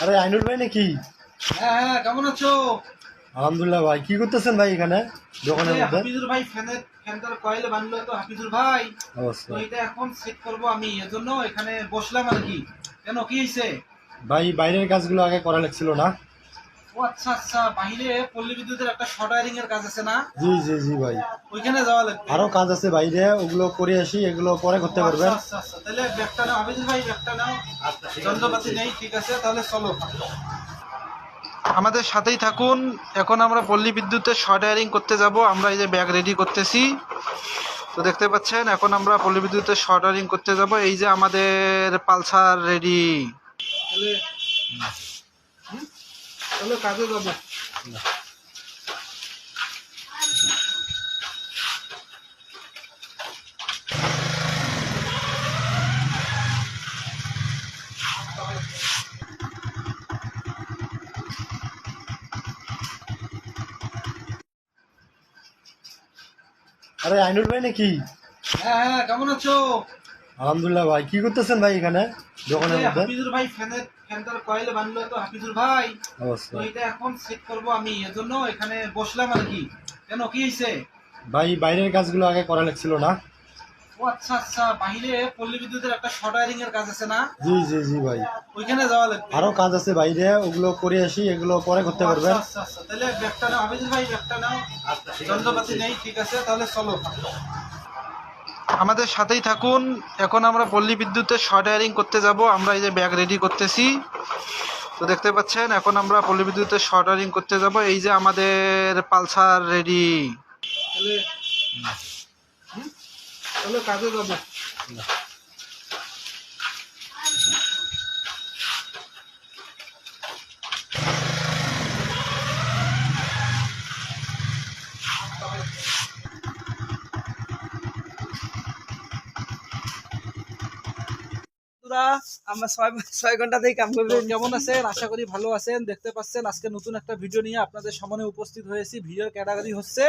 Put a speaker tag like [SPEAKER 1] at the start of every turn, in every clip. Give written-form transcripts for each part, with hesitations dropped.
[SPEAKER 1] আরে আইনুল ভাই নাকি?
[SPEAKER 2] হ্যাঁ হ্যাঁ, কেমন আছো?
[SPEAKER 1] আলহামদুলিল্লাহ ভাই। কি করতেছেন ভাই এখানে দোকানের মধ্যে?
[SPEAKER 2] হাফিজুর ভাই ফ্যানটার কয়েল বানলো তো হাফিজুর ভাই। তো
[SPEAKER 1] অবশ্যই
[SPEAKER 2] এটা এখন সেট করব আমি, এজন্য এখানে বসলাম আর কি। কেন, কি হয়েছে?
[SPEAKER 1] ভাই, বাইরের কাজগুলো আগে করা লাগছিল না?
[SPEAKER 2] ও আচ্ছা আচ্ছা, বাইরে পল্লী বিদ্যুতের একটা শর্ট ওয়্যারিং এর কাজ আছে না?
[SPEAKER 1] জি জি জি ভাই,
[SPEAKER 2] ওইখানে যাওয়া লাগবে।
[SPEAKER 1] আরো কাজ আছে বাইরে, ওগুলো করে আসি, এগুলো পরে করতে
[SPEAKER 2] ও
[SPEAKER 1] পারবেন।
[SPEAKER 2] আচ্ছা আচ্ছা আচ্ছা, তাহলে ব্যাগটা নাও হাফিজুর ভাই, ব্যাগটা নাও। যন্ত্রপাতি নেই, ঠিক আছে, তাহলে চলো আমাদের সাথেই থাকুন। এখন আমরা পল্লী বিদ্যুতের শর্ট ওয়্যারিং করতে যাব। আমরা এই যে ব্যাগ রেডি করতেছি, তো দেখতে পাচ্ছেন এখন আমরা পল্লী বিদ্যুতের শর্ট ওয়্যারিং করতে যাব। এই যে আমাদের পালসার রেডি, তাহলে তাহলে কাজে যাবো।
[SPEAKER 1] আরে আইনুল ভাই নাকি?
[SPEAKER 2] হ্যাঁ হ্যাঁ, কেমন আছো?
[SPEAKER 1] আলহামদুলিল্লাহ ভাই। কি করতেছেন ভাই এখানে দোকানের মধ্যে?
[SPEAKER 2] হাফিজুর ভাই ফ্যানটার কয়েল বানলো তো হাফিজুর ভাই। তো
[SPEAKER 1] অবশ্যই
[SPEAKER 2] এটা এখন সেট করব আমি, এজন্য এখানে বসলাম আর কি। কেন, কি হয়েছে?
[SPEAKER 1] ভাই, বাইরের কাজগুলো আগে করা লাগছিল না?
[SPEAKER 2] ও আচ্ছা আচ্ছা, বাইরে পল্লী বিদ্যুতের একটা শর্ট ওয়্যারিং এর কাজ আছে না?
[SPEAKER 1] জি জি জি ভাই,
[SPEAKER 2] ওইখানে যাওয়া লাগবে।
[SPEAKER 1] আরো কাজ আছে বাইরে, ওগুলো করে আসি, এগুলো পরে করতে
[SPEAKER 2] ও
[SPEAKER 1] পারবেন।
[SPEAKER 2] আচ্ছা আচ্ছা আচ্ছা, তাহলে ব্যাগটা নাও হাফিজুর ভাই, ব্যাগটা নাও। যন্ত্রপাতি নেই, ঠিক আছে, তাহলে চলো আমাদের সাথেই থাকুন। এখন আমরা পল্লী বিদ্যুতের শর্ট ওয়্যারিং করতে যাব। আমরা এই যে ব্যাগ রেডি করতেছি, তো দেখতে পাচ্ছেন এখন আমরা পল্লী বিদ্যুতের শর্ট ওয়্যারিং করতে যাব। এই যে আমাদের পালসার রেডি, তাহলে তাহলে কাজে যাবো।
[SPEAKER 3] বন্ধুরা, আমরা 6 ঘন্টা থেকে কাম
[SPEAKER 2] তো
[SPEAKER 3] করবো।
[SPEAKER 2] কেমন আছেন? আশা করি ভালো আছেন। দেখতে পাচ্ছেন আজকে নতুন একটা ভিডিও নিয়ে আপনাদের সামনে উপস্থিত হয়েছি। ভিডিওর ক্যাটাগরি হচ্ছে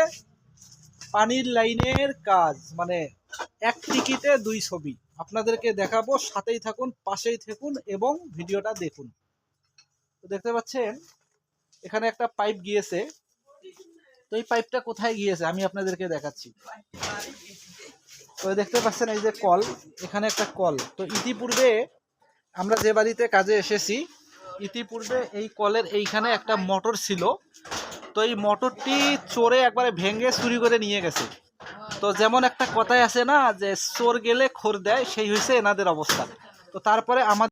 [SPEAKER 2] পানির লাইনের কাজ, মানে এক টিকিটে 2 ছবি আপনাদেরকে দেখাবো। সাথেই থাকুন, পাশেই থাকুন এবং ভিডিওটা দেখুন। তো দেখতে পাচ্ছেন এখানে একটা পাইপ গিয়েছে। তো এই পাইপটা কোথায় গিয়েছে আমি আপনাদেরকে দেখাচ্ছি। তো দেখতে পাচ্ছেন এই যে কল, এখানে একটা কল। তো ইতিপূর্বে আমরা যে বাড়িতে কাজে এসেছি, ইতিপূর্বে এই কলের এইখানে একটা মোটর ছিল। তো এই মোটরটি চোরে একবারে ভেঙে চুরি করে নিয়ে গেছে। তো যেমন একটা কথাই আছে না, যে চোর গেলে খোর দেয়, সেই হয়েছে এনাদের অবস্থা। তো তারপরে আমাদের